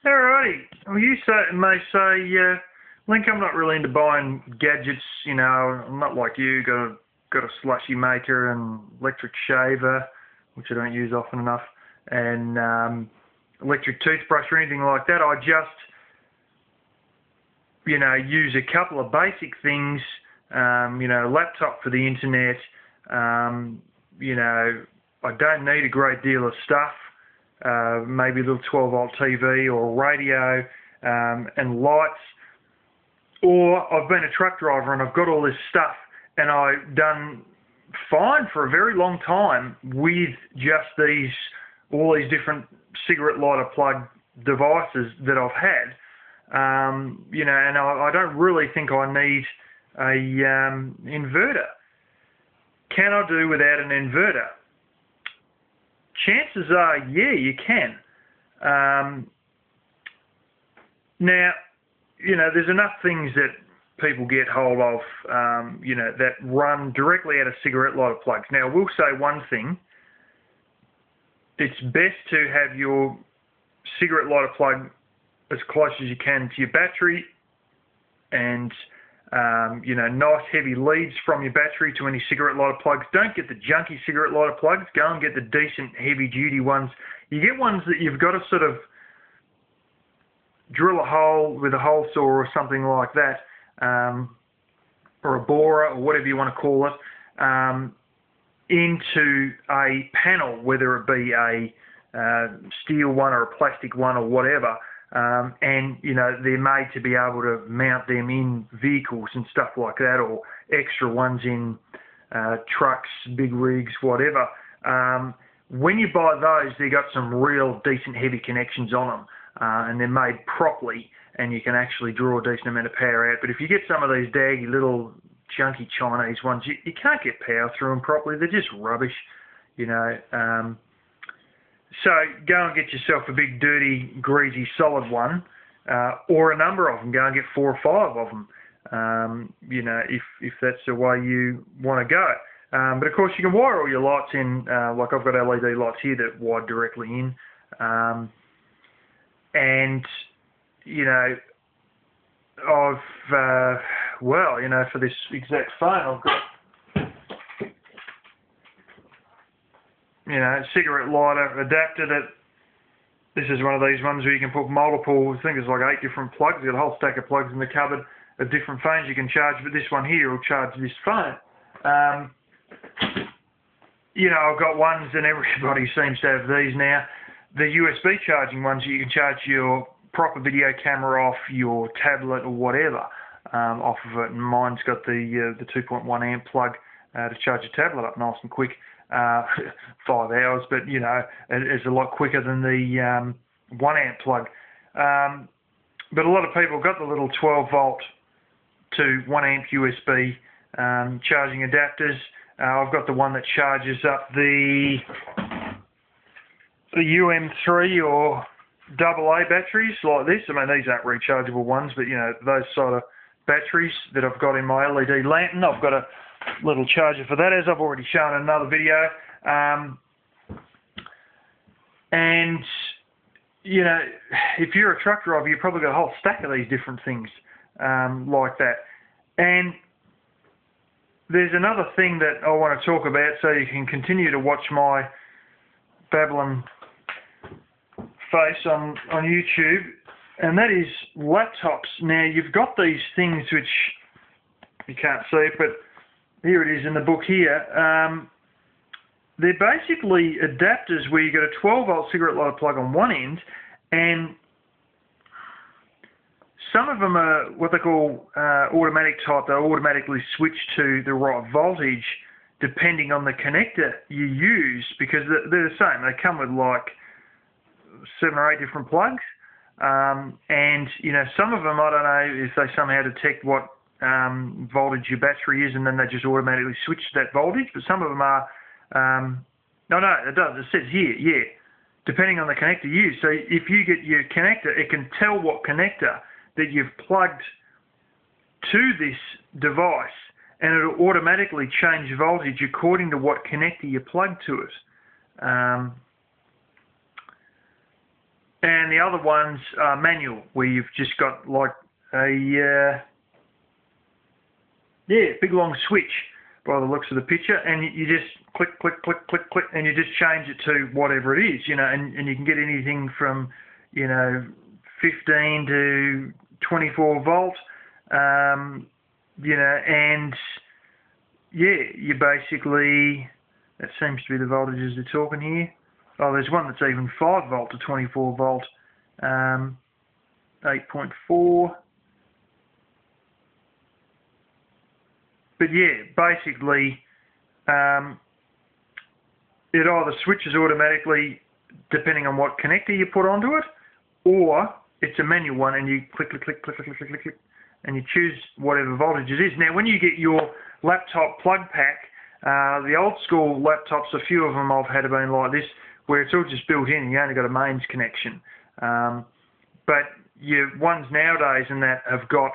Alrighty. Well, you may say, Link, I'm not really into buying gadgets. You know, I'm not like you. Got a slushy maker and electric shaver, which I don't use often enough, and electric toothbrush or anything like that. I just, use a couple of basic things. Laptop for the internet. I don't need a great deal of stuff. Maybe a little 12-volt TV or radio and lights. Or I've been a truck driver and I've got all this stuff and I've done fine for a very long time with just all these different cigarette lighter plug devices that I've had. And I don't really think I need a inverter. Can I do without an inverter? Chances are, yeah, you can. Now, there's enough things that people get hold of, that run directly out of cigarette lighter plugs. Now, we'll say one thing. It's best to have your cigarette lighter plug as close as you can to your battery and, nice heavy leads from your battery to any cigarette lighter plugs. Don't get the junky cigarette lighter plugs. Go and get the decent heavy-duty ones. You get ones that you've got to sort of drill a hole with a hole saw or something like that, or a borer or whatever you want to call it, into a panel, whether it be a steel one or a plastic one or whatever. And they're made to be able to mount them in vehicles and stuff like that, or extra ones in trucks, big rigs, whatever. When you buy those, they got some real decent heavy connections on them, and they're made properly, and you can actually draw a decent amount of power out. But if you get some of these daggy little junky Chinese ones, you can't get power through them properly. They're just rubbish, So go and get yourself a big, dirty, greasy, solid one, or a number of them. Go and get 4 or 5 of them, if that's the way you want to go. But of course, you can wire all your lights in, like I've got LED lights here that wire directly in. For this exact phone, I've got cigarette lighter adapter this is one of these ones where you can put multiple, I think there's like 8 different plugs. You've got a whole stack of plugs in the cupboard of different phones you can charge, but this one here will charge this phone. I've got ones, and everybody seems to have these now, the USB charging ones. You can charge your proper video camera off your tablet or whatever off of it, and mine's got the 2.1 amp plug to charge your tablet up nice and quick. 5 hours, but it's a lot quicker than the 1 amp plug. But a lot of people got the little 12 volt to 1 amp USB charging adapters. I've got the one that charges up the UM3 or AA batteries like this. I mean, these aren't rechargeable ones, but those sort of batteries that I've got in my LED lantern. I've got a little charger for that, as I've already shown in another video. If you're a truck driver, you've probably got a whole stack of these different things like that. And there's another thing that I want to talk about, so you can continue to watch my babbling face on YouTube, and that is laptops. Now, you've got these things which you can't see it, but here it is in the book here. They're basically adapters where you've got a 12-volt cigarette lighter plug on one end, and some of them are what they call automatic type. They'll automatically switch to the right voltage depending on the connector you use, because they're the same. They come with like 7 or 8 different plugs. And some of them, I don't know if they somehow detect what voltage your battery is, and then they just automatically switch to that voltage. But some of them are, no, it does. It says here, yeah, depending on the connector you use. So if you get your connector, it can tell what connector that you've plugged to this device, and it'll automatically change voltage according to what connector you plug to it. and the other ones are manual, where you've just got like a big long switch by the looks of the picture, and you just click, click, click, click, click, and you just change it to whatever it is, you know, and you can get anything from, you know, 15 to 24 volt, you know, and yeah, you basically, that seems to be the voltages they're talking here. Oh, there's one that's even 5 volt to 24 volt, 8.4. But yeah, basically, it either switches automatically depending on what connector you put onto it, or it's a manual one and you click, click, click, click, click, click, click, click, and you choose whatever voltage it is. Now, when you get your laptop plug pack, the old school laptops, a few of them I've had have been like this, where it's all just built in, you only got a mains connection. But your ones nowadays and that have got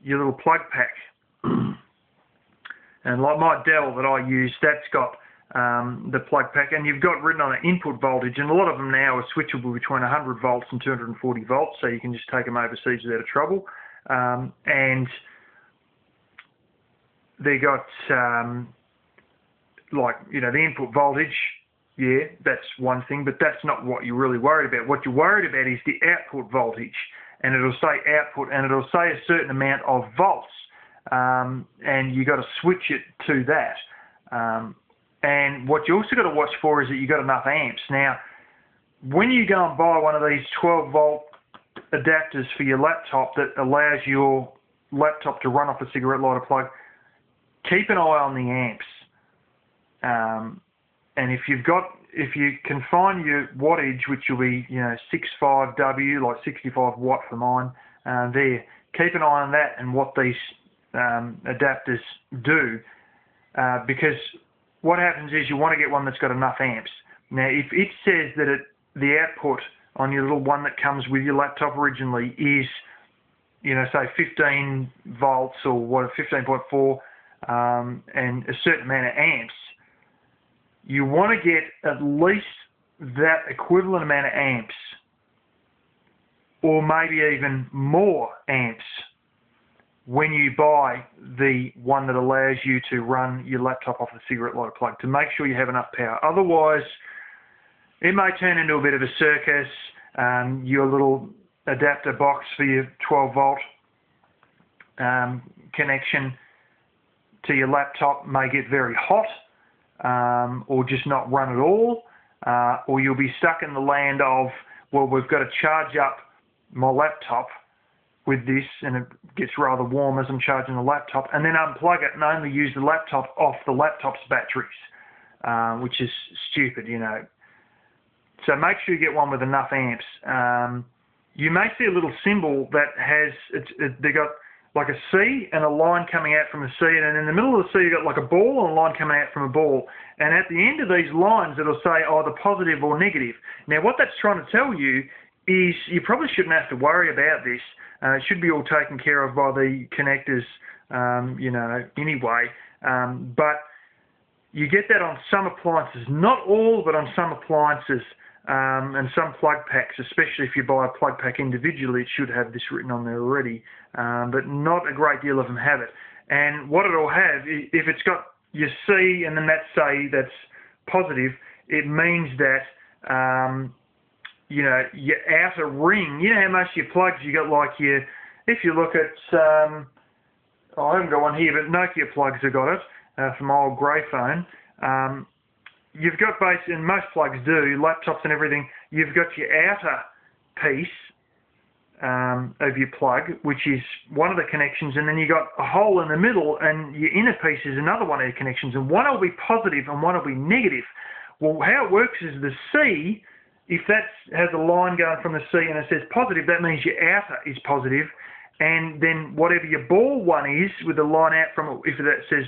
your little plug pack. And like my Dell that I use, that's got the plug pack, and you've got written on it input voltage, and a lot of them now are switchable between 100 volts and 240 volts, so you can just take them overseas without a trouble. And they got, like, you know, the input voltage, yeah, that's one thing, but that's not what you're really worried about. What you're worried about is the output voltage, and it'll say output, and it'll say a certain amount of volts. And you got to switch it to that. And what you also got to watch for is that you got enough amps. Now, when you go and buy one of these 12 volt adapters for your laptop that allows your laptop to run off a cigarette lighter plug, keep an eye on the amps. And if you can find your wattage, which will be, you know, 65W, like 65 watt for mine, there, keep an eye on that and what these adapters do, because what happens is you want to get one that's got enough amps. Now, if it says that the output on your little one that comes with your laptop originally is, you know, say 15 volts or what, 15.4, and a certain amount of amps, you want to get at least that equivalent amount of amps, or maybe even more amps, when you buy the one that allows you to run your laptop off a cigarette lighter plug, to make sure you have enough power. Otherwise, it may turn into a bit of a circus. Your little adapter box for your 12 volt connection to your laptop may get very hot, or just not run at all, or you'll be stuck in the land of, well, we've got to charge up my laptop with this, and it gets rather warm as I'm charging the laptop, and then unplug it and only use the laptop off the laptop's batteries, which is stupid, you know. So make sure you get one with enough amps. You may see a little symbol that has, they got like a C and a line coming out from a C, and in the middle of the C you've got like a ball and a line coming out from a ball, and at the end of these lines it'll say either positive or negative. Now what that's trying to tell you is you probably shouldn't have to worry about this. It should be all taken care of by the connectors, you know, anyway. But you get that on some appliances, not all, but on some appliances and some plug packs, especially if you buy a plug pack individually, it should have this written on there already. But not a great deal of them have it. And what it'll have, if it's got your C and then that say that's positive, it means that you know, your outer ring, you know how most of your plugs, you got like your, if you look at, I haven't got one here, but Nokia plugs have got it, from my old grey phone. You've got and most plugs do, laptops and everything, you've got your outer piece of your plug, which is one of the connections, and then you got a hole in the middle, and your inner piece is another one of your connections, and one will be positive and one will be negative. Well, how it works is the C, if that has a line going from the C and it says positive, that means your outer is positive, and then whatever your ball one is with the line out from it, if that says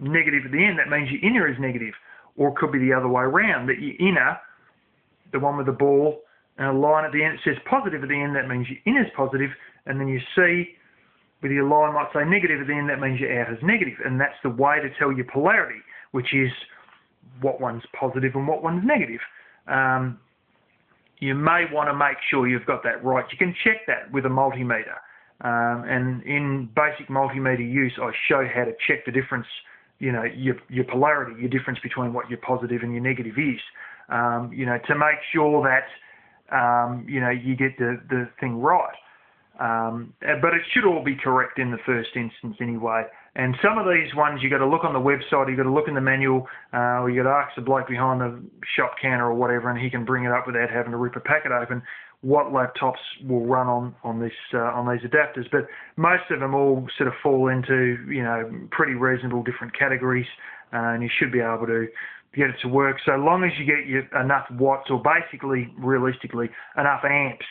negative at the end, that means your inner is negative. Or it could be the other way around, that your inner, the one with the ball and a line at the end, it says positive at the end, that means your inner is positive, and then your C with your line might say negative at the end, that means your outer is negative, and that's the way to tell your polarity, which is what one's positive and what one's negative. you may want to make sure you've got that right. You can check that with a multimeter. And in basic multimeter use, I show how to check the difference, your polarity, your difference between what your positive and your negative is, to make sure that, you get the thing right. But it should all be correct in the first instance anyway. And some of these ones you got to look on the website, you got to look in the manual, or you got to ask the bloke behind the shop counter or whatever, and he can bring it up without having to rip a packet open, what laptops will run on these adapters. But most of them all sort of fall into pretty reasonable different categories, and you should be able to get it to work so long as you get enough watts, or basically realistically enough amps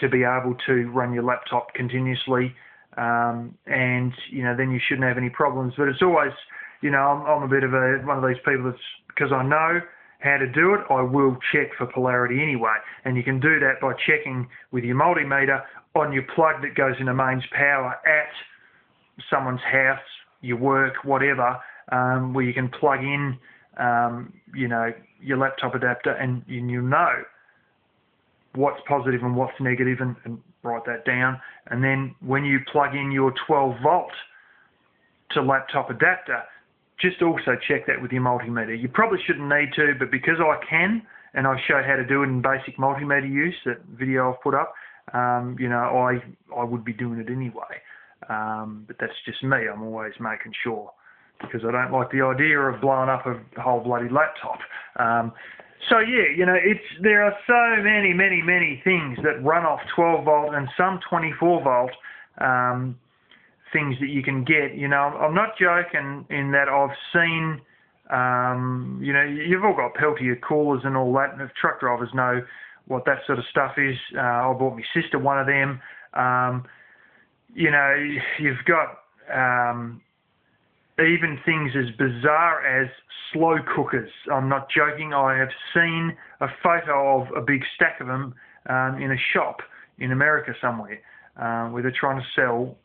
to be able to run your laptop continuously, and then you shouldn't have any problems. But it's always, I'm a bit of one of these people that's, because I know how to do it, I will check for polarity anyway. And you can do that by checking with your multimeter on your plug that goes into mains power at someone's house, your work, whatever, where you can plug in, your laptop adapter, and you know what's positive and what's negative, and write that down. And then when you plug in your 12 volt to laptop adapter, just also check that with your multimeter. You probably shouldn't need to, but because I can, and I show how to do it in basic multimeter use, that video I've put up, I would be doing it anyway. But that's just me. I'm always making sure, because I don't like the idea of blowing up a whole bloody laptop. So yeah, there are so many things that run off 12 volt and some 24 volt things that you can get. I'm not joking in that I've seen, you've all got Peltier coolers and all that, and if truck drivers know what that sort of stuff is. I bought my sister one of them. You've got even things as bizarre as slow cookers. I'm not joking. I have seen a photo of a big stack of them in a shop in America somewhere, where they're trying to sell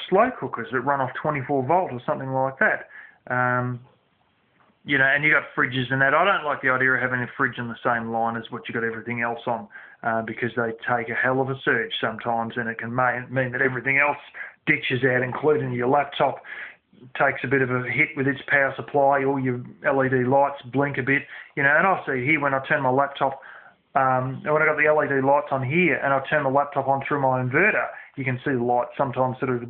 slow cookers that run off 24 volt or something like that. And you got fridges and that. I don't like the idea of having a fridge on the same line as what you got everything else on, because they take a hell of a surge sometimes, and it can mean that everything else ditches out, including your laptop. Takes a bit of a hit with its power supply. All your LED lights blink a bit, and I see here when I turn my laptop, when I got the LED lights on here and I turn the laptop on through my inverter, you can see the light sometimes sort of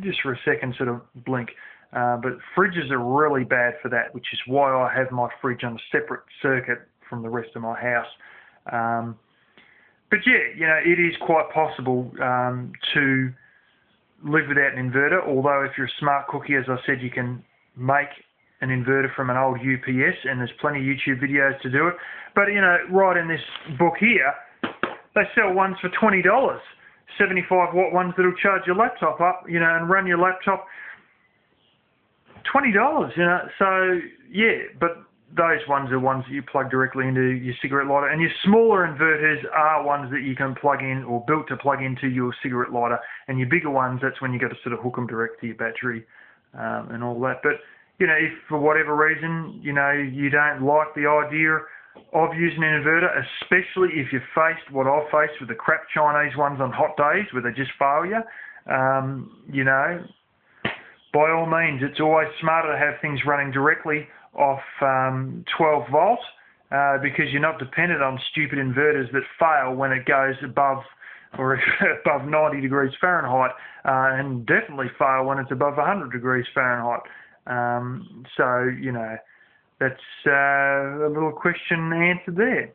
just for a second sort of blink. But fridges are really bad for that, which is why I have my fridge on a separate circuit from the rest of my house. But yeah, it is quite possible to live without an inverter, although if you're a smart cookie, as I said, you can make an inverter from an old UPS, and there's plenty of YouTube videos to do it. But, right in this book here, they sell ones for $20, 75 watt ones that'll charge your laptop up, and run your laptop $20, so yeah, but those ones are ones that you plug directly into your cigarette lighter, and your smaller inverters are ones that you can plug in or built to plug into your cigarette lighter, and your bigger ones, that's when you got to sort of hook them direct to your battery and all that. But if for whatever reason you don't like the idea of using an inverter, especially if you faced what I've faced with the crap Chinese ones on hot days where they just fail you, by all means, it's always smarter to have things running directly off 12 volt, because you're not dependent on stupid inverters that fail when it goes above or above 90 degrees Fahrenheit, and definitely fail when it's above 100 degrees Fahrenheit. So that's a little question answered there.